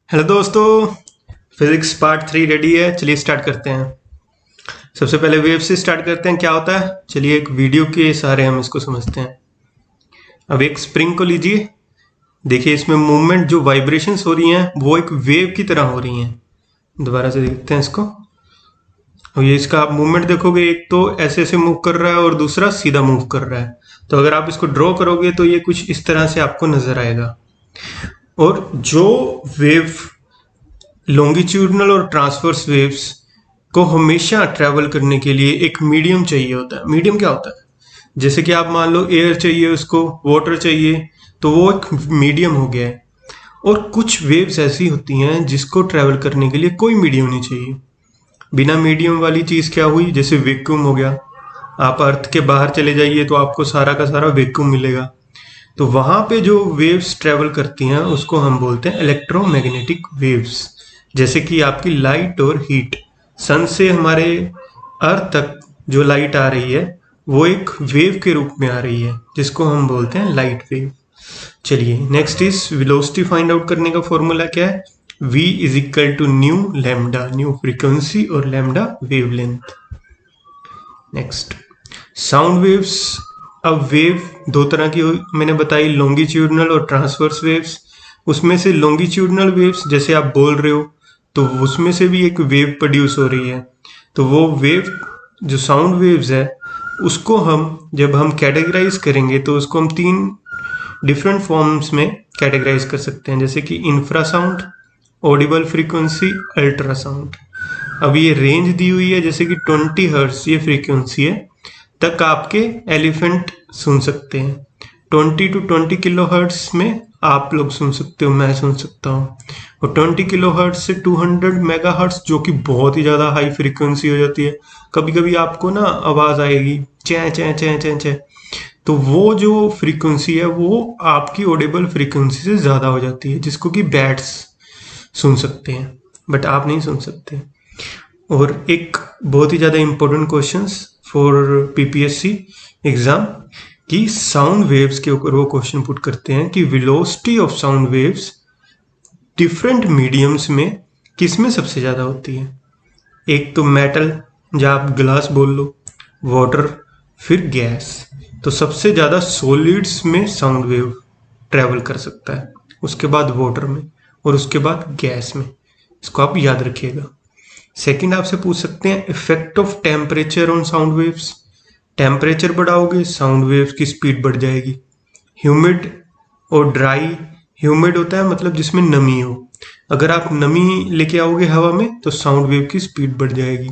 Hello दोस्तों, physics part 3 ready है। चलिए स्टार्ट करते हैं। सबसे पहले वेव से स्टार्ट करते हैं। क्या होता है, चलिए एक वीडियो के सहारे हम इसको समझते हैं। अब एक स्प्रिंग को लीजिए, देखिए इसमें मूवमेंट जो वाइब्रेशंस हो रही हैं वो एक वेव की तरह हो रही हैं। दोबारा से देखते हैं इसको। और ये इसका आप मूवमेंट देखोगे, एक तो ऐसे ऐसे मूव कर रहा है और दूसरा सीधा मूव कर रहा है। तो अगर आप इसको ड्रॉ करोगे तो ये कुछ इस तरह से आपको नजर आएगा। और जो वेव लॉन्गिट्यूडनल और ट्रांसवर्स वेव्स को हमेशा ट्रैवल करने के लिए एक मीडियम चाहिए होता है। मीडियम क्या होता है, जैसे कि आप मान लो एयर चाहिए, उसको वाटर चाहिए, तो वो एक मीडियम हो गया है। और कुछ वेव्स ऐसी होती हैं जिसको ट्रैवल करने के लिए कोई मीडियम नहीं चाहिए। बिना मीडियम वाली चीज़ क्या हुई, जैसे वैक्यूम हो गया। आप अर्थ के बाहर चले जाइए तो आपको सारा का सारा वैक्यूम मिलेगा। तो वहाँ पे जो वेव्स ट्रैवल करती हैं उसको हम बोलते हैं इलेक्ट्रोमैग्नेटिक वेव्स। जैसे कि आपकी लाइट और हीट, सन से हमारे अर्थ तक जो लाइट आ रही है वो एक वेव के रूप में आ रही है, जिसको हम बोलते हैं लाइट वेव। चलिए next is velocity find out करने का फॉर्मूला क्या है। v is equal to nu lambda, nu frequency और lambda wavelength. Next sound waves. अब वेव दो तरह की मैंने बताई, लॉन्गिट्यूडनल और ट्रांसवर्स वेव्स। उसमें से लॉन्गिट्यूडनल वेव्स जैसे आप बोल रहे हो तो उसमें से भी एक वेव प्रोड्यूस हो रही है। तो वो वेव जो साउंड वेव्स है उसको हम जब हम कैटेगराइज करेंगे तो उसको हम 3 डिफरेंट फॉर्म्स में कैटेगराइज कर सकते हैं, जैसे कि इंफ्रासाउंड, ऑडिबल फ्रीक्वेंसी, अल्ट्रासाउंड। अब ये रेंज दी हुई है, जैसे कि 20 हर्ट्ज ये फ्रीक्वेंसी है तक आपके एलिफेंट सुन सकते हैं। 20 to 20 किलो हर्ट्ज में आप लोग सुन सकते हो, मैं सुन सकता हूँ। और 20 किलो हर्ट्ज से 200 मेगा हर्ट्ज, जो कि बहुत ही ज़्यादा हाई फ्रीक्वेंसी हो जाती है। कभी कभी आपको ना आवाज़ आएगी चै चै चै चै चै, तो वो जो फ्रीक्वेंसी है वो आपकी ऑडिबल फ्रीक्वेंसी से ज़्यादा हो जाती है, जिसको कि बैट्स सुन सकते हैं बट आप नहीं सुन सकते। और एक बहुत ही ज़्यादा important questions for PPSC exam कि साउंड वेव्स के ऊपर वो क्वेश्चन पुट करते हैं कि velocity of sound waves different mediums में किस में सबसे ज़्यादा होती है। एक तो मेटल, जहाँ आप ग्लास बोल लो, वाटर, फिर गैस। तो सबसे ज़्यादा सॉलिड्स में साउंड वेव ट्रैवल कर सकता है, उसके बाद वाटर में, और उसके बाद गैस में। इसको आप याद रखिएगा। सेकंड आपसे पूछ सकते हैं effect of temperature on sound waves. Temperature बढ़ाओगे साउंड वेव्स की स्पीड बढ़ जाएगी। ह्यूमिड और ड्राई, ह्यूमिड होता है मतलब जिसमें नमी हो, अगर आप नमी लेके आओगे हवा में तो साउंड वेव की स्पीड बढ़ जाएगी।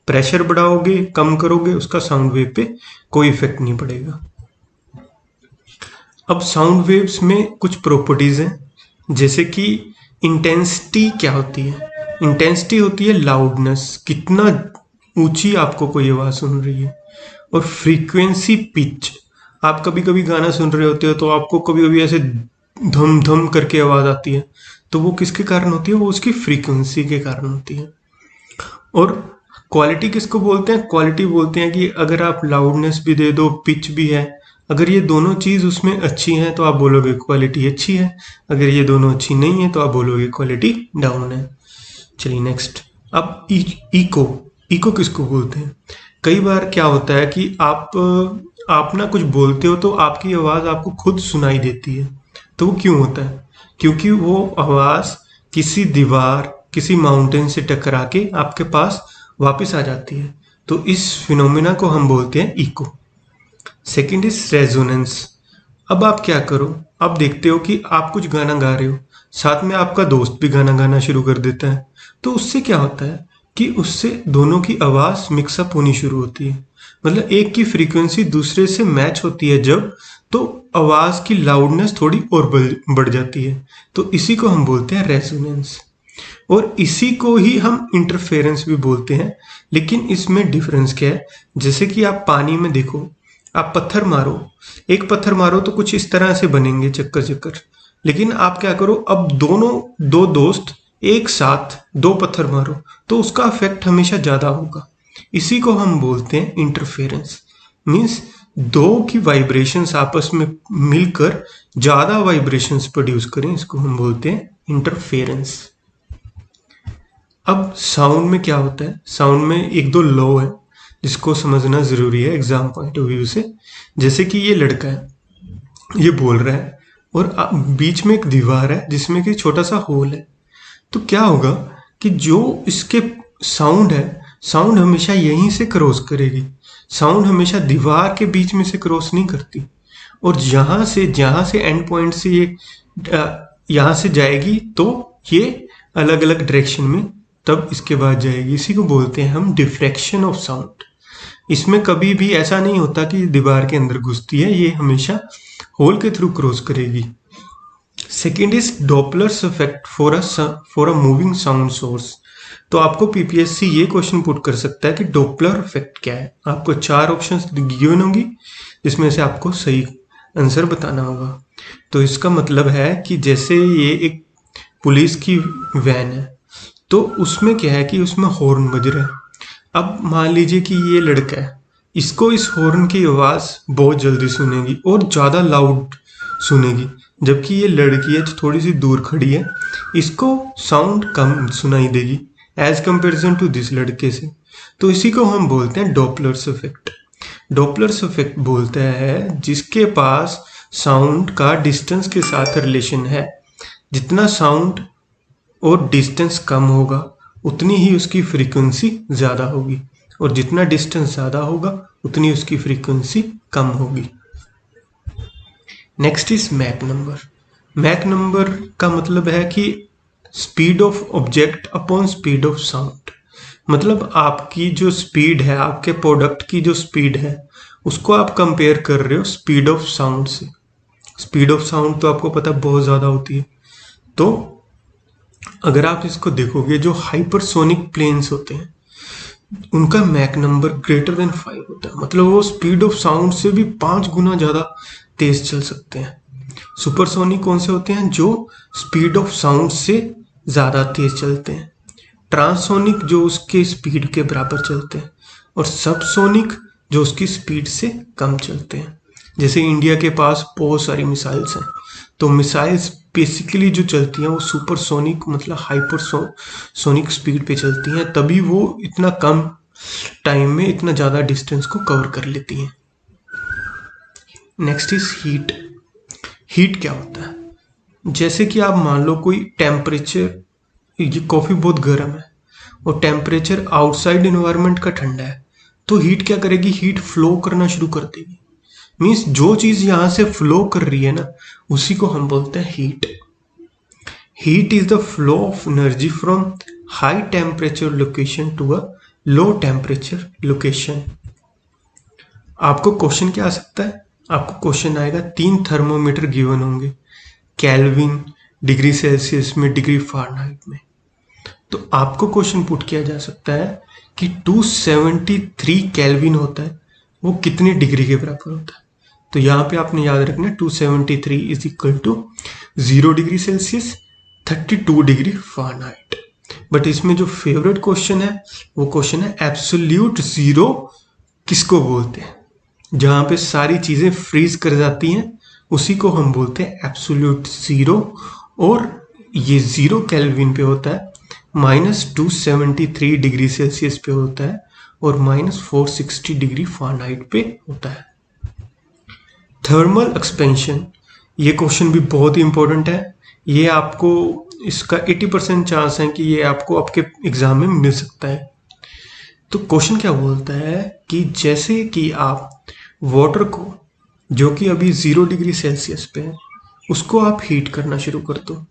प्रेशर बढ़ाओगे, कम करोगे, उसका साउंड वेव पे कोई इफेक्ट नहीं पड़ेगा। अब साउंड वेव्स में कुछ प्रॉपर्टीज हैं, जैसे कि इंटेंसिटी क्या होती है। इंटेंसिटी होती है लाउडनेस, कितना ऊंची आपको कोई आवाज़ सुन रही है। और फ्रीक्वेंसी पिच, आप कभी कभी गाना सुन रहे होते हो तो आपको कभी कभी ऐसे धम धम करके आवाज़ आती है, तो वो किसके कारण होती है, वो उसकी फ्रीक्वेंसी के कारण होती है। और क्वालिटी किसको बोलते हैं, क्वालिटी बोलते हैं कि अगर आप लाउडनेस भी दे दो, पिच भी है, अगर ये दोनों चीज़ उसमें अच्छी हैं तो आप बोलोगे क्वालिटी अच्छी है। अगर ये दोनों अच्छी नहीं है तो आप बोलोगे क्वालिटी डाउन है। चलिए नेक्स्ट। अब इको, इको किसको बोलते हैं। कई बार क्या होता है कि आप ना कुछ बोलते हो तो आपकी आवाज़ आपको खुद सुनाई देती है। तो वो क्यों होता है, क्योंकि वो आवाज़ किसी दीवार, किसी माउंटेन से टकरा के आपके पास वापस आ जाती है। तो इस फिनोमिना को हम बोलते हैं इको। Second is resonance. अब आप क्या करो, आप देखते हो कि आप कुछ गाना गा रहे हो, साथ में आपका दोस्त भी गाना गाना शुरू कर देता है, तो उससे क्या होता है कि उससे दोनों की आवाज़ मिक्सअप होनी शुरू होती है। मतलब एक की फ्रीक्वेंसी दूसरे से मैच होती है जब, तो आवाज़ की लाउडनेस थोड़ी और बढ़ जाती है। तो इसी को हम बोलते हैं रेजोनेंस। और इसी को ही हम इंटरफेरेंस भी बोलते हैं। लेकिन इसमें डिफरेंस क्या है, जैसे कि आप पानी में देखो, आप पत्थर मारो, एक पत्थर मारो तो कुछ इस तरह से बनेंगे चक्कर चक्कर। लेकिन आप क्या करो, अब दो दोस्त एक साथ 2 पत्थर मारो तो उसका इफेक्ट हमेशा ज़्यादा होगा। इसी को हम बोलते हैं इंटरफेरेंस। मीन्स 2 की वाइब्रेशंस आपस में मिलकर ज़्यादा वाइब्रेशंस प्रोड्यूस करें, इसको हम बोलते हैं इंटरफेरेंस। अब साउंड में क्या होता है, साउंड में एक दो लॉ है जिसको समझना ज़रूरी है एग्जाम पॉइंट ऑफ व्यू से। जैसे कि ये लड़का है, ये बोल रहा है और बीच में एक दीवार है जिसमें कि छोटा सा होल है, तो क्या होगा कि जो इसके साउंड है, साउंड हमेशा यहीं से क्रॉस करेगी, साउंड हमेशा दीवार के बीच में से क्रॉस नहीं करती। और जहाँ से एंड पॉइंट से ये यहाँ से जाएगी तो ये अलग अलग डायरेक्शन में तब इसके बाद जाएगी। इसी को बोलते हैं हम डिफ्रैक्शन ऑफ साउंड। इसमें कभी भी ऐसा नहीं होता कि दीवार के अंदर घुसती है, ये हमेशा होल के थ्रू क्रॉस करेगी। Second is Doppler's effect for a moving sound source. तो आपको पीपीएससी ये क्वेश्चन पुट कर सकता है कि डॉपलर इफेक्ट क्या है। आपको 4 ऑप्शंस गिवन होंगी जिसमें से आपको सही आंसर बताना होगा। तो इसका मतलब है कि जैसे ये एक पुलिस की वैन है, तो उसमें क्या है कि उसमें हॉर्न बज रहा है। अब मान लीजिए कि ये लड़का है, इसको इस हॉर्न की आवाज़ बहुत जल्दी सुनेगी और ज़्यादा लाउड सुनेगी, जबकि ये लड़की है जो थोड़ी सी दूर खड़ी है, इसको साउंड कम सुनाई देगी एज कंपेरिजन टू दिस लड़के से। तो इसी को हम बोलते हैं डॉपलर्स इफेक्ट। डॉपलर्स इफेक्ट बोलता है जिसके पास साउंड का डिस्टेंस के साथ रिलेशन है। जितना साउंड और डिस्टेंस कम होगा उतनी ही उसकी फ्रीक्वेंसी ज़्यादा होगी, और जितना डिस्टेंस ज़्यादा होगा उतनी उसकी फ्रीक्वेंसी कम होगी। Next is Mach number. Mach number का मतलब है कि speed of object upon speed of sound. मतलब आपकी जो स्पीड है, आपके प्रोडक्ट की जो स्पीड है, उसको आप कंपेयर कर रहे हो स्पीड ऑफ साउंड से। स्पीड ऑफ साउंड तो आपको पता बहुत ज़्यादा होती है। तो अगर आप इसको देखोगे, जो हाइपरसोनिक प्लेन्स होते हैं उनका मैक नंबर ग्रेटर देन 5 होता है। मतलब वो स्पीड ऑफ साउंड से भी 5 गुना ज़्यादा तेज चल सकते हैं। सुपरसोनिक कौन से होते हैं? जो स्पीड ऑफ साउंड से ज़्यादा तेज चलते हैं। ट्रांससोनिक जो उसके स्पीड के बराबर चलते हैं, और सबसोनिक जो उसकी स्पीड से कम चलते हैं। जैसे इंडिया के पास बहुत सारी मिसाइल्स हैं, तो मिसाइल्स बेसिकली जो चलती हैं वो सुपरसोनिक मतलब हाइपरसोनिक स्पीड पे चलती हैं, तभी वो इतना कम टाइम में इतना ज़्यादा डिस्टेंस को कवर कर लेती हैं। Next is heat. हीट क्या होता है? जैसे कि आप मान लो कोई टेम्परेचर, ये कॉफ़ी बहुत गर्म है और टेम्परेचर आउटसाइड इन्वायरमेंट का ठंडा है, तो हीट क्या करेगी? हीट फ्लो करना शुरू कर देगी। मीन्स जो चीज़ यहाँ से फ्लो कर रही है ना, उसी को हम बोलते हैं heat. Heat is the flow of energy from high temperature location to a low temperature location. आपको क्वेश्चन क्या आ सकता है? आपको क्वेश्चन आएगा 3 थर्मोमीटर गिवन होंगे, केल्विन, डिग्री सेल्सियस में, डिग्री फ़ारेनहाइट में। तो आपको क्वेश्चन पुट किया जा सकता है कि 273 केल्विन होता है, वो कितनी डिग्री के बराबर होता है? तो यहाँ पे आपने याद रखना 273 is equal to 0 degree Celsius 32 degree Fahrenheit. But इसमें जो फेवरेट क्वेश्चन है वो क्वेश्चन है एब्सोल्यूट ज़ीरो किसको बोलते हैं? जहाँ पे सारी चीज़ें फ्रीज कर जाती हैं उसी को हम बोलते हैं एब्सोल्यूट ज़ीरो, और ये 0 केल्विन पे होता है, -273 डिग्री सेल्सियस पे होता है, और -460 डिग्री फ़ारेनहाइट पे होता है। थर्मल एक्सपेंशन, ये क्वेश्चन भी बहुत ही इंपॉर्टेंट है। ये आपको, इसका 80% चांस है कि ये आपको आपके एग्जाम में मिल सकता है। तो क्वेश्चन क्या बोलता है कि जैसे कि आप वाटर को, जो कि अभी 0 डिग्री सेल्सियस पे है, उसको आप हीट करना शुरू कर दो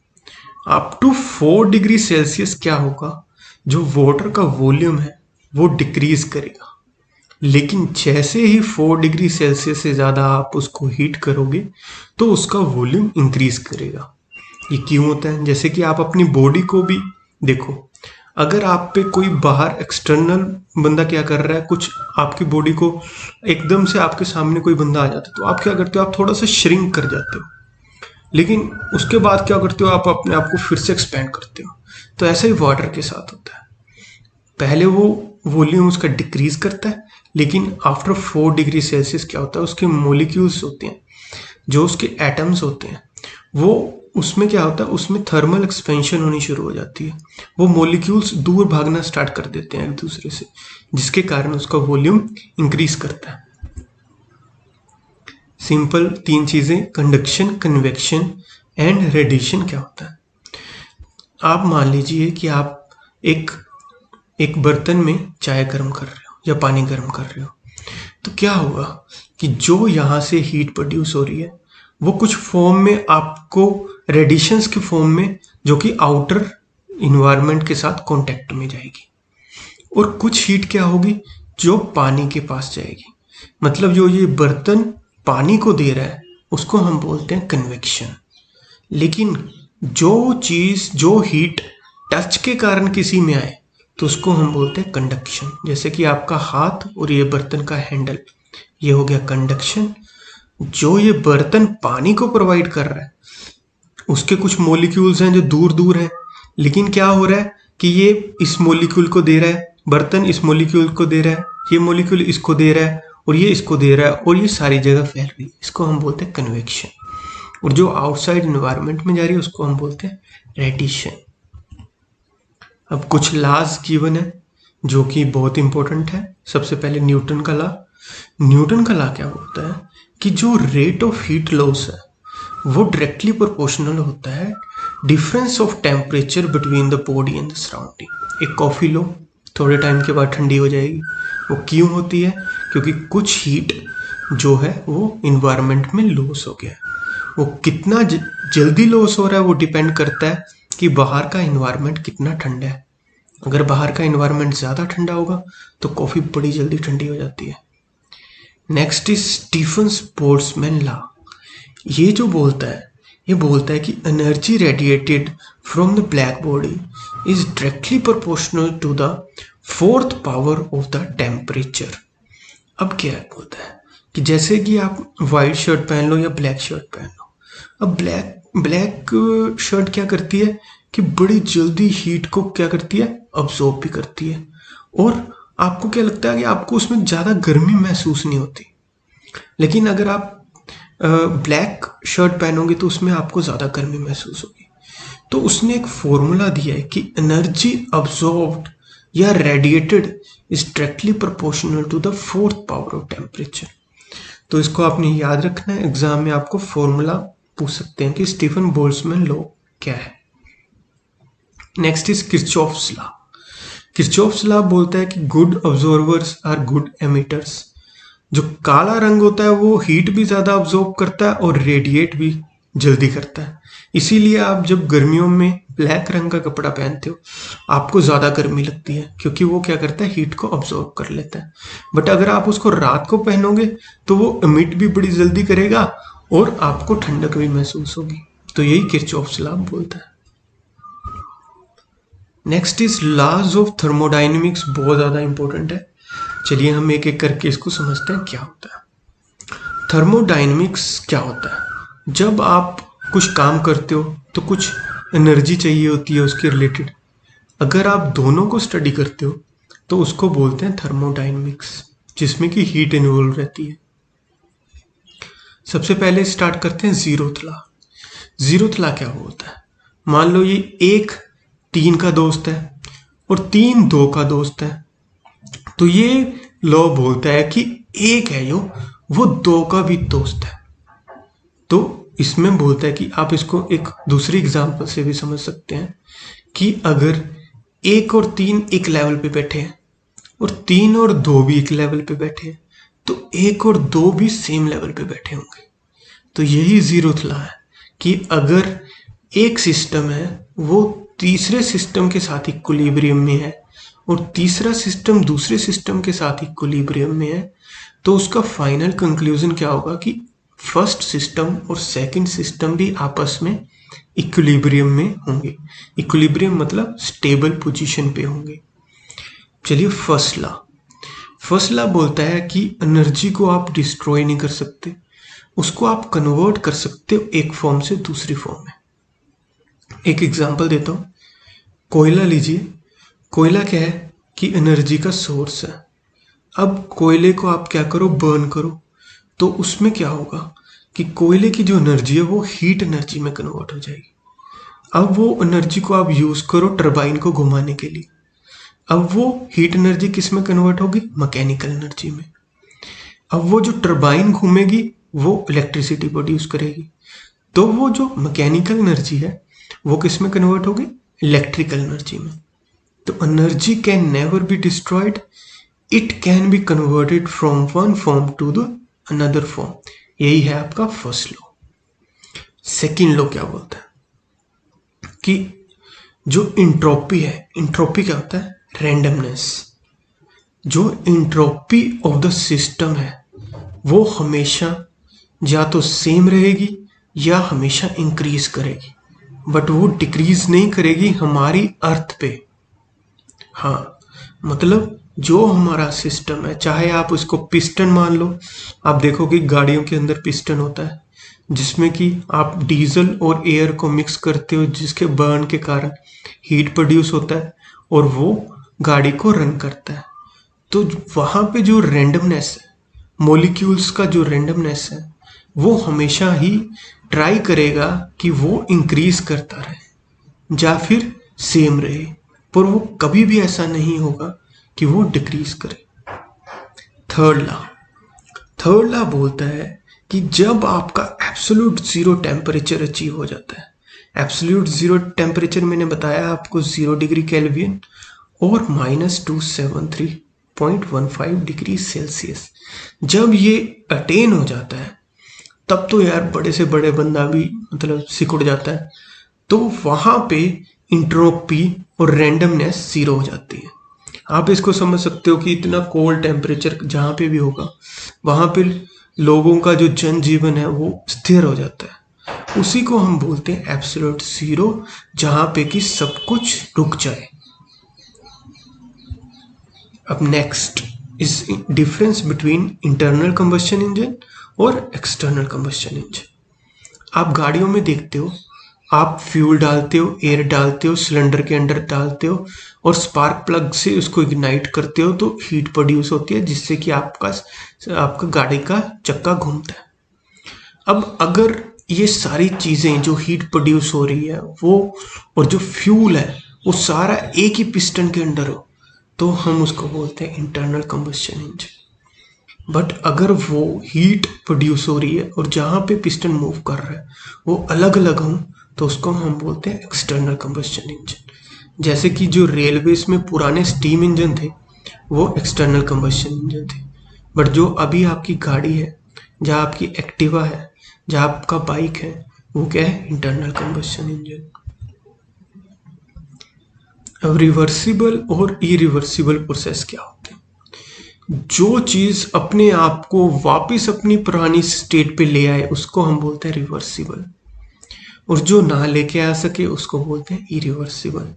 अप टू 4 डिग्री सेल्सियस, क्या होगा? जो वाटर का वॉल्यूम है वो डिक्रीज करेगा। लेकिन जैसे ही 4 डिग्री सेल्सियस से ज़्यादा आप उसको हीट करोगे तो उसका वॉल्यूम इंक्रीज करेगा। ये क्यों होता है? जैसे कि आप अपनी बॉडी को भी देखो, अगर आप पे कोई बाहर एक्सटर्नल बंदा क्या कर रहा है, कुछ आपकी बॉडी को एकदम से आपके सामने कोई बंदा आ जाता है, तो आप क्या करते हो? आप थोड़ा सा श्रिंक कर जाते हो, लेकिन उसके बाद क्या करते हो? आप अपने आप को फिर से एक्सपेंड करते हो। तो ऐसा ही वाटर के साथ होता है, पहले वो वॉल्यूम उसका डिक्रीज करता है, लेकिन आफ्टर 4 डिग्री सेल्सियस क्या होता है? उसके मोलिक्यूल्स होते हैं, जो उसके एटम्स होते हैं, वो उसमें क्या होता है, उसमें थर्मल एक्सपेंशन होनी शुरू हो जाती है, वो मॉलिक्यूल्स दूर भागना स्टार्ट कर देते हैं एक दूसरे से, जिसके कारण उसका वॉल्यूम इंक्रीज करता है। सिंपल 3 चीजें, कंडक्शन, कन्वेक्शन एंड रेडिएशन क्या होता है। आप मान लीजिए कि आप एक बर्तन में चाय गर्म कर रहे हो या पानी गर्म कर रहे हो, तो क्या होगा कि जो यहाँ से हीट प्रोड्यूस हो रही है वो कुछ फॉर्म में आपको रेडिएशंस के फॉर्म में, जो कि आउटर इन्वायरमेंट के साथ कांटेक्ट में जाएगी, और कुछ हीट क्या होगी जो पानी के पास जाएगी। मतलब जो ये बर्तन पानी को दे रहा है उसको हम बोलते हैं कन्वेक्शन। लेकिन जो चीज, जो हीट टच के कारण किसी में आए तो उसको हम बोलते हैं कंडक्शन। जैसे कि आपका हाथ और ये बर्तन का हैंडल, ये हो गया कंडक्शन। जो ये बर्तन पानी को प्रोवाइड कर रहा है उसके कुछ मॉलिक्यूल्स हैं जो दूर दूर हैं, लेकिन क्या हो रहा है कि ये इस मॉलिक्यूल को दे रहा है, बर्तन इस मॉलिक्यूल को दे रहा है, ये मॉलिक्यूल इसको दे रहा है और ये इसको दे रहा है, और ये सारी जगह फैल रही है, इसको हम बोलते हैं कन्वेक्शन। और जो आउटसाइड एनवायरनमेंट में जा रही है उसको हम बोलते हैं रेडिएशन। अब कुछ लॉज गिवन है जो कि बहुत इंपॉर्टेंट है। सबसे पहले न्यूटन का लॉ। न्यूटन का लॉ क्या बोलता है कि जो रेट ऑफ हीट लॉस है वो डायरेक्टली प्रोपोर्शनल होता है difference of temperature between the body and the surrounding. एक कॉफी लो, थोड़े टाइम के बाद ठंडी हो जाएगी। वो क्यों होती है? क्योंकि कुछ हीट जो है वो इन्वायरमेंट में लॉस हो गया है। वो कितना जल्दी लॉस हो रहा है वो डिपेंड करता है कि बाहर का इन्वायरमेंट कितना ठंडा है। अगर बाहर का इन्वायरमेंट ज़्यादा ठंडा होगा तो कॉफ़ी बड़ी जल्दी ठंडी हो जाती है। Next is Stefan's Boltzmann law. ये जो बोलता है, ये बोलता है कि energy radiated from the black body is directly proportional to the fourth power of the temperature. अब क्या है, बोलता है कि जैसे कि आप वाइट शर्ट पहन लो या ब्लैक शर्ट पहन लो। अब ब्लैक शर्ट क्या करती है कि बड़ी जल्दी हीट को क्या करती है, अब्सॉर्ब भी करती है, और आपको क्या लगता है कि आपको उसमें ज़्यादा गर्मी महसूस नहीं होती। लेकिन अगर आप ब्लैक शर्ट पहनोगे तो उसमें आपको ज़्यादा गर्मी महसूस होगी। तो उसने एक फॉर्मूला दिया है कि एनर्जी अब्सॉर्ब्ड या radiated is directly proportional to the fourth power of temperature. तो इसको आपने याद रखना है, एग्जाम में आपको फॉर्मूला पूछ सकते हैं कि स्टीफन बोल्ट्जमैन लॉ क्या है। Next is Kirchhoff's law. Kirchhoff's law बोलता है कि good observers are good emitters. जो काला रंग होता है वो हीट भी ज़्यादा ऑब्जॉर्ब करता है और रेडिएट भी जल्दी करता है। इसीलिए आप जब गर्मियों में ब्लैक रंग का कपड़ा पहनते हो आपको ज़्यादा गर्मी लगती है, क्योंकि वो क्या करता है, हीट को ऑब्जॉर्ब कर लेता है। बट अगर आप उसको रात को पहनोगे तो वो एमिट भी बड़ी जल्दी करेगा और आपको ठंडक भी महसूस होगी। तो यही किरचॉफ्स लॉ बोलता है। Next is laws of thermodynamics, बहुत ज़्यादा इंपॉर्टेंट है। चलिए हम एक एक करके इसको समझते हैं क्या होता है। थर्मोडायनेमिक्स क्या होता है? जब आप कुछ काम करते हो तो कुछ एनर्जी चाहिए होती है उसके रिलेटेड। अगर आप दोनों को स्टडी करते हो तो उसको बोलते हैं थर्मोडायनेमिक्स, जिसमें कि हीट इन्वॉल्व रहती है। सबसे पहले स्टार्ट करते हैं जीरोथ लॉ। जीरोथ लॉ क्या होता है? मान लो ये 1 3 का दोस्त है और 3 2 का दोस्त है। तो ये लॉ बोलता है कि 1 है जो वो 2 का भी दोस्त है। तो इसमें बोलता है कि आप इसको एक दूसरी एग्जांपल से भी समझ सकते हैं कि अगर 1 और 3 एक लेवल पे बैठे हैं और 3 और 2 भी एक लेवल पे बैठे हैं तो 1 और 2 भी सेम लेवल पे बैठे होंगे। तो यही जीरोथ लॉ है कि अगर एक सिस्टम है वो तीसरे सिस्टम के साथ इक्विलिब्रियम में है और तीसरा सिस्टम दूसरे सिस्टम के साथ इक्विलिब्रियम में है, तो उसका फाइनल कंक्लूजन क्या होगा कि फर्स्ट सिस्टम और सेकंड सिस्टम भी आपस में इक्विलिब्रियम में होंगे। इक्विलिब्रियम मतलब स्टेबल पोजीशन पे होंगे। चलिए फर्स्ट लॉ बोलता है कि एनर्जी को आप डिस्ट्रॉय नहीं कर सकते, उसको आप कन्वर्ट कर सकते हो एक फॉर्म से दूसरी फॉर्म में। एक एग्जांपल देता हूँ, कोयला लीजिए। कोयला क्या है कि एनर्जी का सोर्स है। अब कोयले को आप क्या करो, बर्न करो, तो उसमें क्या होगा कि कोयले की जो एनर्जी है वो हीट एनर्जी में कन्वर्ट हो जाएगी। अब वो एनर्जी को आप यूज करो टरबाइन को घुमाने के लिए। अब वो हीट एनर्जी किस में कन्वर्ट होगी? मैकेनिकल एनर्जी में। अब वो जो टरबाइन घूमेगी वो इलेक्ट्रिसिटी प्रोड्यूस करेगी, तो वो जो मैकेनिकल एनर्जी है वो किस में कन्वर्ट होगी? इलेक्ट्रिकल एनर्जी में। तो energy can never be destroyed, it can be converted from one form to the another form. यही है आपका फर्स्ट लॉ। सेकेंड लॉ क्या बोलता है कि जो इंट्रोपी है, इंट्रोपी क्या होता है? रैंडमनेस। जो इंट्रोपी ऑफ द सिस्टम है वो हमेशा या तो सेम रहेगी या हमेशा इंक्रीज करेगी, बट वो डिक्रीज नहीं करेगी हमारी अर्थ पे। हाँ, मतलब जो हमारा सिस्टम है, चाहे आप उसको पिस्टन मान लो। आप देखो कि गाड़ियों के अंदर पिस्टन होता है जिसमें कि आप डीजल और एयर को मिक्स करते हो, जिसके बर्न के कारण हीट प्रोड्यूस होता है और वो गाड़ी को रन करता है। तो वहाँ पे जो रैंडमनेस है, मॉलिक्यूल्स का जो रैंडमनेस है, वो हमेशा ही ट्राई करेगा कि वो इंक्रीज करता रहे या फिर सेम रहे, पर वो कभी भी ऐसा नहीं होगा कि वो डिक्रीज करे। थर्ड लॉ बोलता है कि जब आपका एब्सोल्यूट जीरो टेम्परेचर अचीव हो जाता है, एब्सोल्यूट जीरो टेम्परेचर मैंने बताया आपको 0 डिग्री केल्विन और -273.15 डिग्री सेल्सियस, जब ये अटेन हो जाता है तब तो यार बड़े से बड़े बंदा भी मतलब सिकुड़ जाता है। तो वहां पे इंट्रोपी और रैंडमनेस 0 हो जाती है। आप इसको समझ सकते हो कि इतना कोल्ड टेम्परेचर जहाँ पे भी होगा वहां पे लोगों का जो जनजीवन है वो स्थिर हो जाता है। उसी को हम बोलते हैं एब्सोल्यूट जीरो, जहां पे कि सब कुछ रुक जाए। अब next is difference between internal combustion engine और एक्सटर्नल कंबस्शन इंजन। आप गाड़ियों में देखते हो, आप फ्यूल डालते हो, एयर डालते हो, सिलेंडर के अंदर डालते हो और स्पार्क प्लग से उसको इग्नाइट करते हो तो हीट प्रोड्यूस होती है, जिससे कि आपका गाड़ी का चक्का घूमता है। अब अगर ये सारी चीजें जो हीट प्रोड्यूस हो रही है वो और जो फ्यूल है वो सारा एक ही पिस्टन के अंदर हो, तो हम उसको बोलते हैं इंटरनल कंबस्शन इंजन। बट अगर वो हीट प्रोड्यूस हो रही है और जहाँ पे पिस्टन मूव कर रहा है वो अलग अलग हो, तो उसको हम बोलते हैं एक्सटर्नल कंबस्शन इंजन। जैसे कि जो रेलवेज में पुराने स्टीम इंजन थे वो एक्सटर्नल कंबस्शन इंजन थे, बट जो अभी आपकी गाड़ी है, जहाँ आपकी एक्टिवा है, जहाँ आपका बाइक है, वो क्या है? Internal combustion engine. अब रिवर्सिबल और इरिवर्सिबल प्रोसेस क्या होते हैं? जो चीज अपने आप को वापस अपनी पुरानी स्टेट पे ले आए उसको हम बोलते हैं रिवर्सिबल, और जो ना लेके आ सके उसको बोलते हैं इरिवर्सिबल।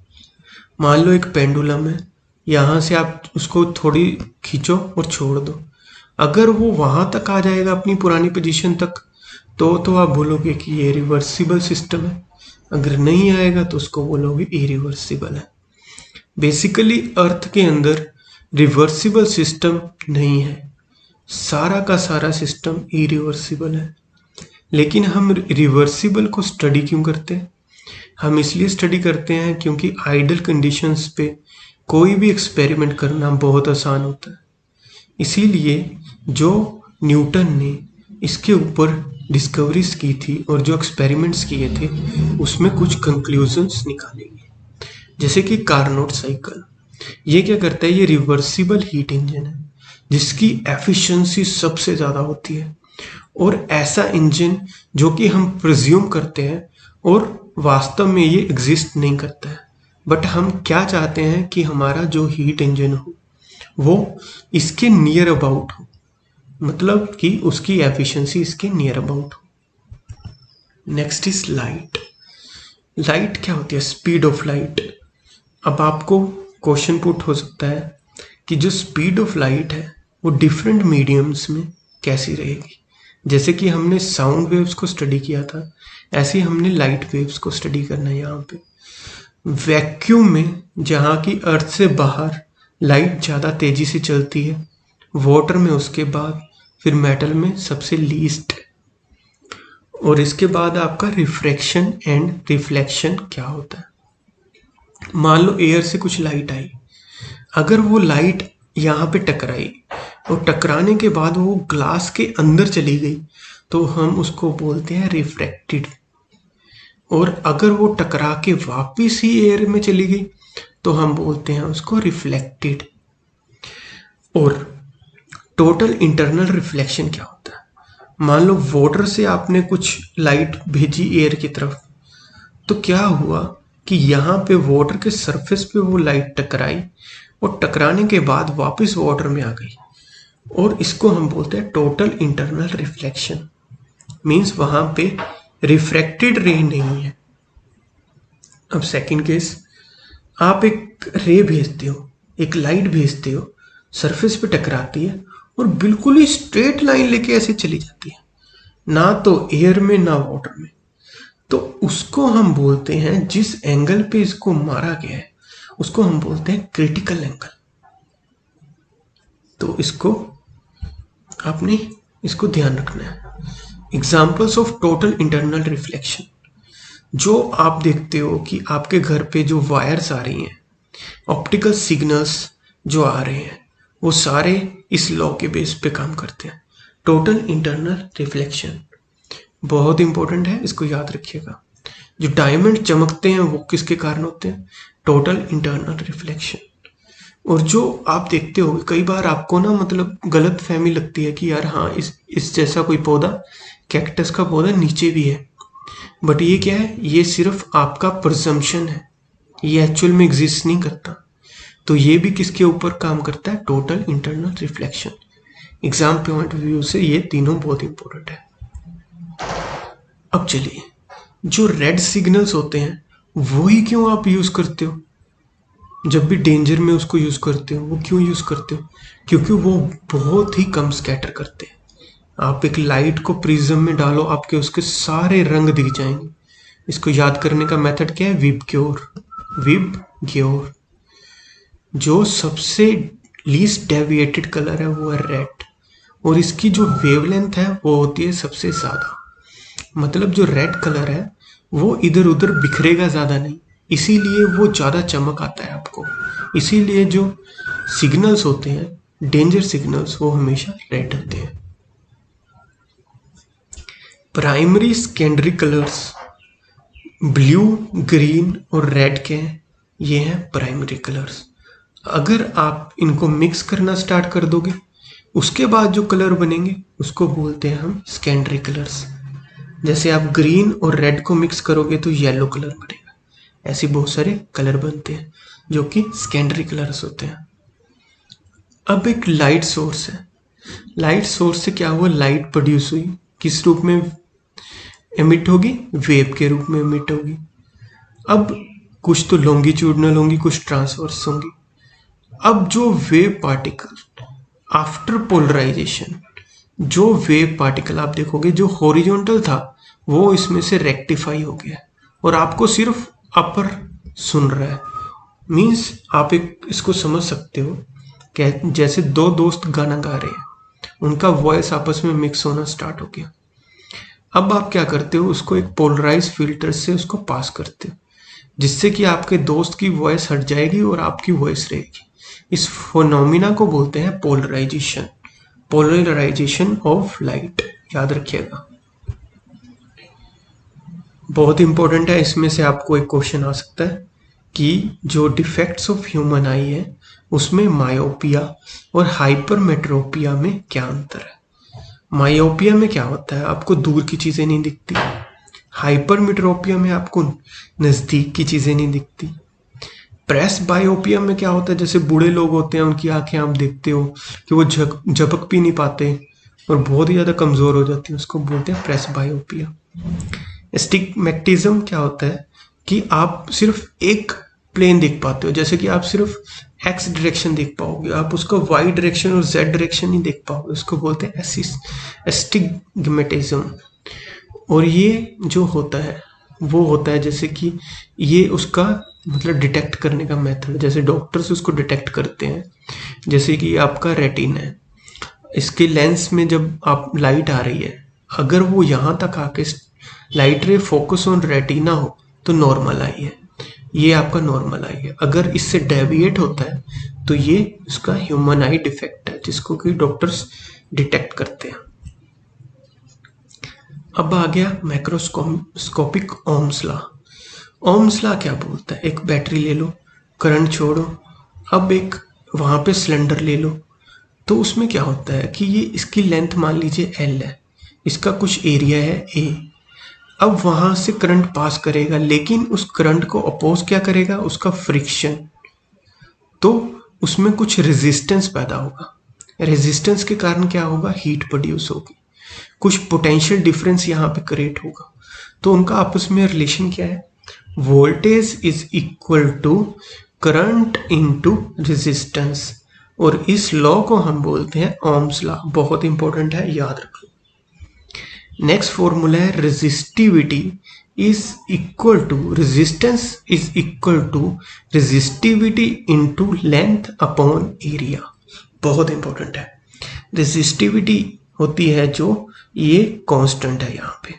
मान लो एक पेंडुलम है, यहाँ से आप उसको थोड़ी खींचो और छोड़ दो, अगर वो वहां तक आ जाएगा अपनी पुरानी पोजीशन तक तो आप बोलोगे कि ये रिवर्सिबल सिस्टम है। अगर नहीं आएगा तो उसको बोलोगे इरिवर्सिबल है। बेसिकली अर्थ के अंदर रिवर्सिबल सिस्टम नहीं है, सारा का सारा सिस्टम इरिवर्सिबल है। लेकिन हम रिवर्सिबल को स्टडी क्यों करते हैं? हम इसलिए स्टडी करते हैं क्योंकि आइडल कंडीशंस पे कोई भी एक्सपेरिमेंट करना बहुत आसान होता है। इसीलिए जो न्यूटन ने इसके ऊपर डिस्कवरीज की थी और जो एक्सपेरिमेंट्स किए थे उसमें कुछ कंक्लूजन्स निकालेंगे। जैसे कि कार्नोट साइकिल, ये क्या करता है? ये रिवर्सिबल हीट इंजन है जिसकी एफिशिएंसी सबसे ज़्यादा होती है, और ऐसा इंजन जो कि हम प्रिज्यूम करते हैं और वास्तव में ये एग्जिस्ट नहीं करता है, बट हम क्या चाहते हैं कि हमारा जो हीट इंजन हो वो इसके नियर अबाउट हो, मतलब कि उसकी एफिशिएंसी इसके नियर अबाउट हो। Next is light. लाइट क्या होती है? Speed of light. अब आपको क्वेश्चन पुट हो सकता है कि जो स्पीड ऑफ लाइट है वो डिफरेंट मीडियम्स में कैसी रहेगी। जैसे कि हमने साउंड वेव्स को स्टडी किया था, ऐसे ही हमने लाइट वेव्स को स्टडी करना है यहाँ पे। वैक्यूम में जहाँ की अर्थ से बाहर लाइट ज़्यादा तेजी से चलती है, वाटर में उसके बाद, फिर मेटल में सबसे लीस्ट। और इसके बाद आपका रिफ्रैक्शन एंड रिफ्लेक्शन क्या होता है। मान लो एयर से कुछ लाइट आई, अगर वो लाइट यहाँ पे टकराई और टकराने के बाद वो ग्लास के अंदर चली गई तो हम उसको बोलते हैं रिफ्रैक्टेड। और अगर वो टकरा के वापिस ही एयर में चली गई तो हम बोलते हैं उसको रिफ्लेक्टेड। और टोटल इंटरनल रिफ्लेक्शन क्या होता है, मान लो वाटर से आपने कुछ लाइट भेजी एयर की तरफ, तो क्या हुआ कि यहाँ पे वाटर के सरफेस पे वो लाइट टकराई और टकराने के बाद वापस वाटर में आ गई, और इसको हम बोलते हैं टोटल इंटरनल रिफ्लेक्शन। मींस वहां पे रिफ्रैक्टेड रे नहीं है। अब सेकंड केस, आप एक रे भेजते हो, एक लाइट भेजते हो, सरफेस पे टकराती है और बिल्कुल ही स्ट्रेट लाइन लेके ऐसे चली जाती है, ना तो एयर में ना वाटर में, तो उसको हम बोलते हैं, जिस एंगल पे इसको मारा गया है उसको हम बोलते हैं क्रिटिकल एंगल। तो इसको आपने इसको ध्यान रखना है। Examples of total internal reflection, जो आप देखते हो कि आपके घर पे जो वायर्स आ रही हैं, ऑप्टिकल सिग्नल्स जो आ रहे हैं, वो सारे इस लॉ के बेस पे काम करते हैं। टोटल इंटरनल रिफ्लेक्शन बहुत इंपॉर्टेंट है, इसको याद रखिएगा। जो डायमंड चमकते हैं वो किसके कारण होते हैं, टोटल इंटरनल रिफ्लेक्शन। और जो आप देखते हो कई बार आपको ना मतलब गलत फहमी लगती है कि यार हाँ इस जैसा कोई पौधा, कैक्टस का पौधा नीचे भी है, बट ये क्या है, ये सिर्फ आपका प्रजम्पशन है, ये एक्चुअल में एग्जिस्ट नहीं करता। तो ये भी किसके ऊपर काम करता है, total internal reflection. Exam point of view से ये तीनों बहुत इंपॉर्टेंट है। अब चलिए, जो रेड सिग्नल्स होते हैं वही क्यों आप यूज करते हो, जब भी डेंजर में उसको यूज करते हो, वो क्यों यूज करते हो, क्योंकि वो बहुत ही कम स्कैटर करते हैं। आप एक लाइट को प्रिज्म में डालो, आपके उसके सारे रंग दिख जाएंगे। इसको याद करने का मेथड क्या है, विबग्योर। जो सबसे लीस्ट डेविएटेड कलर है वो है रेड, और इसकी जो वेवलेंथ है वो होती है सबसे ज्यादा। मतलब जो रेड कलर है वो इधर उधर बिखरेगा ज्यादा नहीं, इसीलिए वो ज्यादा चमक आता है आपको। इसीलिए जो सिग्नल्स होते हैं, डेंजर सिग्नल्स, वो हमेशा रेड होते हैं। Primary secondary colours blue, green और रेड के हैं, ये हैं प्राइमरी कलर्स। अगर आप इनको मिक्स करना स्टार्ट कर दोगे, उसके बाद जो कलर बनेंगे उसको बोलते हैं हम सेकेंडरी कलर्स। जैसे आप ग्रीन और रेड को मिक्स करोगे तो येलो कलर बनेगा। ऐसे बहुत सारे कलर बनते हैं जो कि सेकेंडरी कलर्स होते हैं। अब एक लाइट सोर्स है, लाइट सोर्स से क्या हुआ, लाइट प्रोड्यूस हुई, किस रूप में एमिट होगी, वेव के रूप में एमिट होगी। अब कुछ तो लॉन्गिट्यूडनल होंगी, कुछ ट्रांसवर्स होंगी। अब जो वेव पार्टिकल आफ्टर पोलराइजेशन, जो वेव पार्टिकल आप देखोगे जो हॉरिजॉन्टल था वो इसमें से रेक्टिफाई हो गया और आपको सिर्फ अपर सुन रहा है। मीन्स आप एक इसको समझ सकते हो कि जैसे दो दोस्त गाना गा रहे हैं, उनका वॉइस आपस में मिक्स होना स्टार्ट हो गया। अब आप क्या करते हो, उसको एक पोलराइज फिल्टर से उसको पास करते हो, जिससे कि आपके दोस्त की वॉइस हट जाएगी और आपकी वॉइस रहेगी। इस फिनोमिना को बोलते हैं पोलराइजेशन, पोलराइजेशन ऑफ लाइट। याद रखिएगा, बहुत इंपॉर्टेंट है। इसमें से आपको एक क्वेश्चन आ सकता है कि जो डिफेक्ट्स ऑफ ह्यूमन आई है उसमें मायोपिया और हाइपरमेट्रोपिया में क्या अंतर है। मायोपिया में क्या होता है, आपको दूर की चीजें नहीं दिखती। हाइपरमेट्रोपिया में आपको नजदीक की चीजें नहीं दिखती। प्रेस बायोपिया में क्या होता है, जैसे बूढ़े लोग होते हैं, उनकी आंखें आप देखते हो कि वो झपक भी नहीं पाते और बहुत ही ज्यादा कमजोर हो जाती है, उसको बोलते हैं प्रेस बायोपिया। एस्टिग्मेटिज्म क्या होता है कि आप सिर्फ एक प्लेन देख पाते हो, जैसे कि आप सिर्फ एक्स डायरेक्शन देख पाओगे, आप उसका वाई डायरेक्शन और जेड डायरेक्शन नहीं देख पाओगे, उसको बोलते हैं एस्टिग्मेटिज्म। और ये जो होता है वो होता है जैसे कि ये उसका मतलब डिटेक्ट करने का मेथड, जैसे डॉक्टर्स उसको डिटेक्ट करते हैं। जैसे कि आपका रेटिना है, इसके लेंस में जब आप लाइट आ रही है, अगर वो यहाँ तक आके लाइट रे फोकस ऑन रेटिना हो तो नॉर्मल आई है, ये आपका नॉर्मल आई है। अगर इससे डेविएट होता है तो ये इसका ह्यूमन आई डिफेक्ट है, जिसको कि डॉक्टर्स डिटेक्ट करते हैं। अब आ गया macroscopic Ohm's law. Ohm's law क्या बोलता है, एक बैटरी ले लो, करंट छोड़ो, अब एक वहां पे सिलेंडर ले लो, तो उसमें क्या होता है कि ये इसकी लेंथ मान लीजिए L है, इसका कुछ एरिया है A। अब वहां से करंट पास करेगा, लेकिन उस करंट को अपोज क्या करेगा, उसका फ्रिक्शन। तो उसमें कुछ रेजिस्टेंस पैदा होगा, रेजिस्टेंस के कारण क्या होगा, हीट प्रोड्यूस होगी, कुछ पोटेंशियल डिफरेंस यहाँ पे क्रिएट होगा। तो उनका आपस में रिलेशन क्या है, voltage is equal to current into resistance, और इस लॉ को हम बोलते हैं ओम्स लॉ। बहुत इंपॉर्टेंट है, याद रखो। नेक्स्ट फॉर्मूला है resistivity is equal to, resistance is equal to resistivity into length upon area. बहुत इंपॉर्टेंट है। रेजिस्टिविटी होती है जो ये कांस्टेंट है यहाँ पे,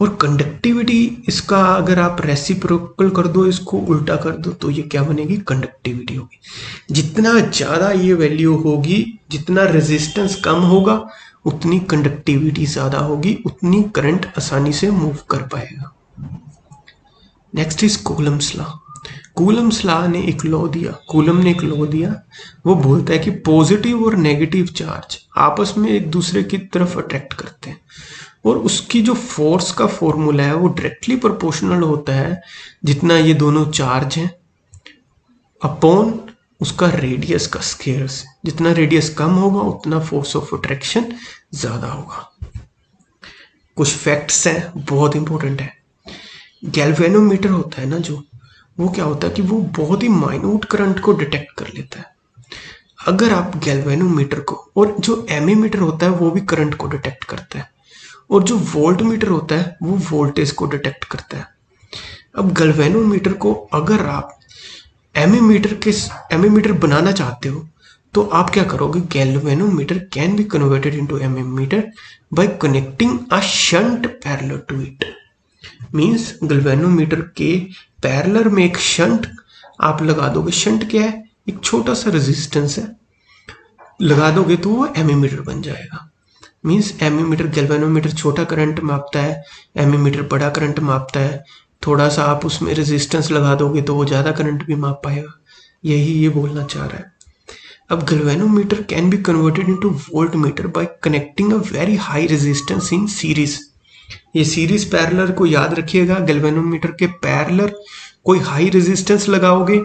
और कंडक्टिविटी इसका अगर आप रेसिप्रोकल कर दो, इसको उल्टा कर दो, तो ये क्या बनेगी, कंडक्टिविटी होगी। जितना ज्यादा ये वैल्यू होगी, जितना रेजिस्टेंस कम होगा, उतनी कंडक्टिविटी ज्यादा होगी, उतनी करंट आसानी से मूव कर पाएगा। Next is Coulomb's law. Coulomb's law ने एक लॉ दिया, कूलम ने एक लॉ दिया, वो बोलता है कि पॉजिटिव और नेगेटिव चार्ज आपस में एक दूसरे की तरफ अट्रैक्ट करते हैं, और उसकी जो फोर्स का फॉर्मूला है वो डायरेक्टली प्रोपोर्शनल होता है जितना ये दोनों चार्ज हैं अपॉन उसका रेडियस का स्क्वायर से। जितना रेडियस कम होगा उतना फोर्स ऑफ अट्रैक्शन ज्यादा होगा। कुछ फैक्ट्स हैं, बहुत इंपॉर्टेंट है। गैल्वेनोमीटर होता है ना जो, वो क्या होता है कि वो बहुत ही माइन्यूट करंट को डिटेक्ट कर लेता है। अगर आप गैल्वेनोमीटर को, और जो एमीमीटर होता है वो भी करंट को डिटेक्ट करता है, और जो वोल्ट मीटर होता है वो वोल्टेज को डिटेक्ट करता है। अब गैल्वेनोमीटर को अगर आप एमीमीटर बनाना चाहते हो तो आप क्या करोगे, galvanometer can be converted into ammeter by connecting a shunt parallel to it. Means galvanometer के पैरेलल में एक शंट आप लगा दोगे। शंट क्या है, एक छोटा सा रेजिस्टेंस है, लगा दोगे तो वो एमीमीटर बन जाएगा। मींस एमीमीटर, गैल्वेनोमीटर छोटा करंट मापता है, एमीमीटर बड़ा करंट मापता है। थोड़ा सा आप उसमें रेजिस्टेंस लगा दोगे तो वो ज्यादा करंट भी माप पाएगा। यही ये बोलना चाह रहा है। अब galvanometer can be converted into volt meter by connecting a very high resistance in series. ये सीरीज पैरेलल को याद रखिएगा, गैल्वेनोमीटर के पैरेलल कोई हाई रेजिस्टेंस लगाओगे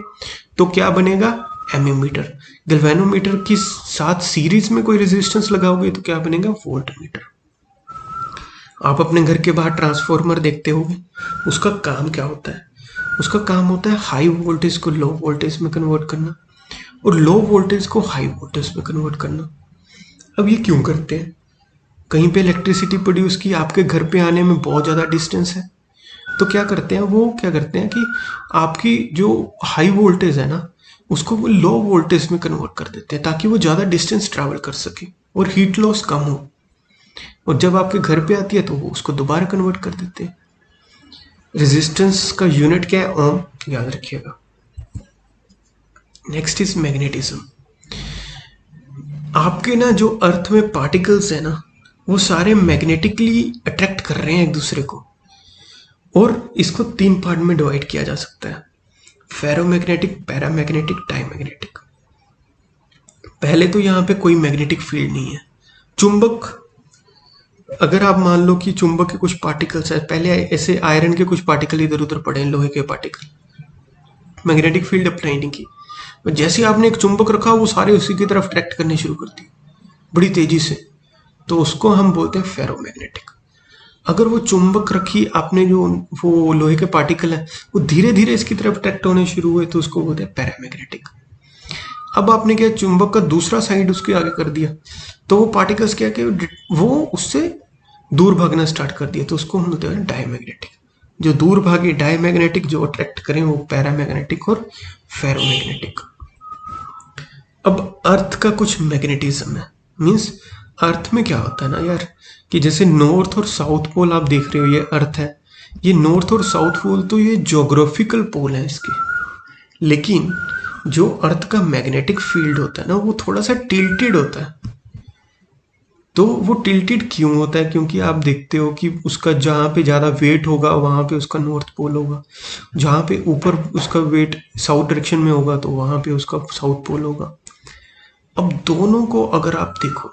तो क्या बनेगा, एमीमीटर। गैल्वेनोमीटर के साथ सीरीज में कोई रेजिस्टेंस लगाओगे तो क्या बनेगा, वोल्ट मीटर। आप अपने घर के बाहर ट्रांसफॉर्मर देखते होंगे, उसका काम क्या होता है, उसका काम होता है हाई वोल्टेज को लो वोल्टेज में कन्वर्ट करना, और लो वोल्टेज को हाई वोल्टेज में कन्वर्ट करना। अब ये क्यों करते हैं, कहीं पे इलेक्ट्रिसिटी प्रोड्यूस की, आपके घर पे आने में बहुत ज़्यादा डिस्टेंस है, तो क्या करते हैं, वो क्या करते हैं कि आपकी जो हाई वोल्टेज है ना, उसको वो लो वोल्टेज में कन्वर्ट कर देते हैं ताकि वो ज़्यादा डिस्टेंस ट्रैवल कर सके और हीट लॉस कम हो। और जब आपके घर पे आती है तो वो उसको दोबारा कन्वर्ट कर देते हैं। रेजिस्टेंस का यूनिट क्या है, ओम, याद रखिएगा। Next is magnetism. आपके ना जो अर्थ में पार्टिकल्स है ना, वो सारे मैग्नेटिकली अट्रैक्ट कर रहे हैं एक दूसरे को, और इसको 3 पार्ट में डिवाइड किया जा सकता है, फेरोमैग्नेटिक, पैरामैग्नेटिक, डायमैग्नेटिक। पहले तो यहाँ पे कोई मैग्नेटिक फील्ड नहीं है। चुंबक, अगर आप मान लो कि चुंबक के कुछ पार्टिकल्स है, पहले ऐसे आयरन के कुछ पार्टिकल इधर उधर पड़े हैं, लोहे के पार्टिकल, मैग्नेटिक फील्ड अप्लाई नहीं की, जैसे आपने एक चुंबक रखा वो सारे उसी की तरफ अट्रैक्ट करने शुरू कर दिए बड़ी तेजी से, तो उसको हम बोलते हैं फेरोमैग्नेटिक। अगर वो चुंबक रखी आपने, जो वो लोहे के पार्टिकल है वो धीरे धीरे इसकी तरफ अट्रैक्ट होने शुरू हुए, तो उसको बोलते हैं पैरामैग्नेटिक। अब आपने क्या, चुंबक का दूसरा साइड उसके आगे कर दिया, तो वो पार्टिकल्स क्या कि वो उससे दूर भागना स्टार्ट कर दिया, तो उसको हम बोलते हैं डायमैग्नेटिक। जो दूर भागे डायमैग्नेटिक, जो अट्रैक्ट करें वो पैरामैग्नेटिक और फेरोमैग्नेटिक। अब अर्थ का कुछ मैग्नेटिज्म है, मींस अर्थ में क्या होता है ना यार, कि जैसे नॉर्थ और साउथ पोल आप देख रहे हो, ये अर्थ है, ये नॉर्थ और साउथ पोल तो ये ज्योग्राफिकल पोल है इसके, लेकिन जो अर्थ का मैग्नेटिक फील्ड होता है ना वो थोड़ा सा टिल्टेड होता है। तो वो टिल्टेड क्यों होता है? क्योंकि आप देखते हो कि उसका जहाँ पे ज़्यादा वेट होगा वहाँ पे उसका नॉर्थ पोल होगा, जहाँ पे ऊपर उसका वेट साउथ डायरेक्शन में होगा तो वहाँ पे उसका साउथ पोल होगा। अब दोनों को अगर आप देखो,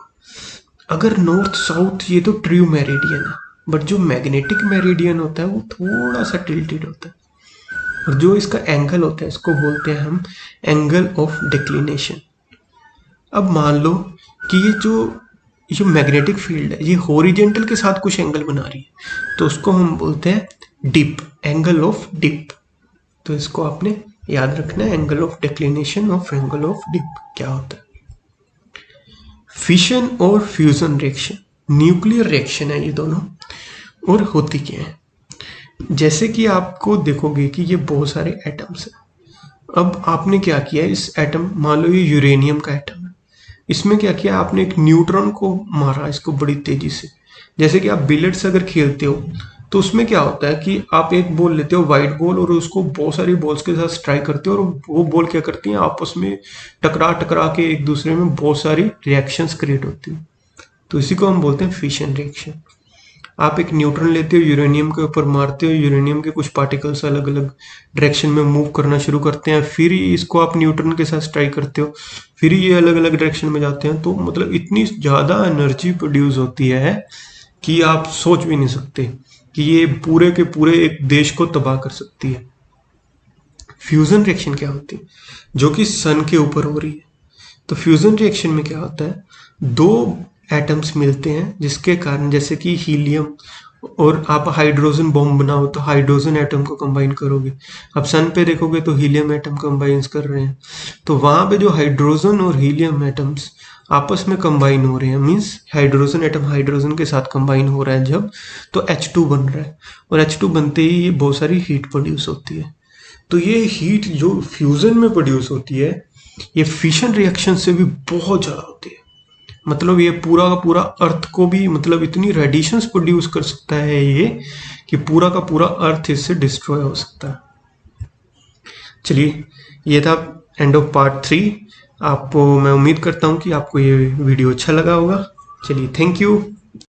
अगर नॉर्थ साउथ ये तो ट्रू मेरिडियन है, बट जो मैग्नेटिक मेरिडियन होता है वो थोड़ा सा टिल्टेड होता है, और जो इसका एंगल होता है इसको बोलते हैं हम एंगल ऑफ डिक्लिनेशन। अब मान लो कि ये जो मैग्नेटिक फील्ड है ये हॉरिजेंटल के साथ कुछ एंगल बना रही है, तो उसको हम बोलते हैं डिप, एंगल ऑफ डिप। तो इसको आपने याद रखना है, angle of declination of angle of dip क्या होता है। फिशन और फ्यूजन रिएक्शन न्यूक्लियर रिएक्शन है ये दोनों, और होती क्या है, जैसे कि आपको देखोगे कि ये बहुत सारे एटम्स हैं। अब आपने क्या किया, इस एटम, मान लो ये यूरेनियम का एटम है, इसमें क्या किया आपने, एक न्यूट्रॉन को मारा इसको बड़ी तेजी से। जैसे कि आप बिलियर्ड्स अगर खेलते हो तो उसमें क्या होता है कि आप एक बॉल लेते हो वाइट बॉल और उसको बहुत सारी बॉल्स के साथ स्ट्राइक करते हो, और वो बॉल क्या करती हैं आपस में टकरा टकरा के एक दूसरे में बहुत सारी रिएक्शंस क्रिएट होती हैं। तो इसी को हम बोलते हैं फिशन रिएक्शन। आप एक न्यूट्रॉन लेते हो, यूरेनियम के ऊपर मारते हो, यूरेनियम के कुछ पार्टिकल्स अलग अलग डायरेक्शन में मूव करना शुरू करते हैं, फिर इसको आप न्यूट्रॉन के साथ स्ट्राइक करते हो, फिर ये अलग अलग डायरेक्शन में जाते हैं। तो मतलब इतनी ज़्यादा एनर्जी प्रोड्यूस होती है कि आप सोच भी नहीं सकते कि ये पूरे के पूरे एक देश को तबाह कर सकती है। फ्यूजन रिएक्शन क्या होती है, जो कि सन के ऊपर हो रही है। तो फ्यूजन रिएक्शन में क्या होता है, दो एटम्स मिलते हैं जिसके कारण, जैसे कि हीलियम और आप हाइड्रोजन बॉम्ब बनाओ तो हाइड्रोजन एटम को कंबाइन करोगे, अब सन पे देखोगे तो हीलियम एटम कंबाइन कर रहे हैं। तो वहां पे जो हाइड्रोजन और हीलियम एटम्स आपस में कंबाइन हो रहे हैं, मींस हाइड्रोजन एटम हाइड्रोजन के साथ कंबाइन हो रहा है जब, तो H2 बन रहा है, और H2 बनते ही ये बहुत सारी हीट प्रोड्यूस होती है। तो ये हीट जो फ्यूजन में प्रोड्यूस होती है ये फिशन रिएक्शन से भी बहुत ज़्यादा होती है। मतलब ये पूरा का पूरा अर्थ को भी, मतलब इतनी रेडिएशंस प्रोड्यूस कर सकता है ये, कि पूरा का पूरा अर्थ इससे डिस्ट्रॉय हो सकता है। चलिए, ये था एंड ऑफ पार्ट 3। आपको मैं उम्मीद करता हूँ कि आपको ये वीडियो अच्छा लगा होगा। चलिए, थैंक यू।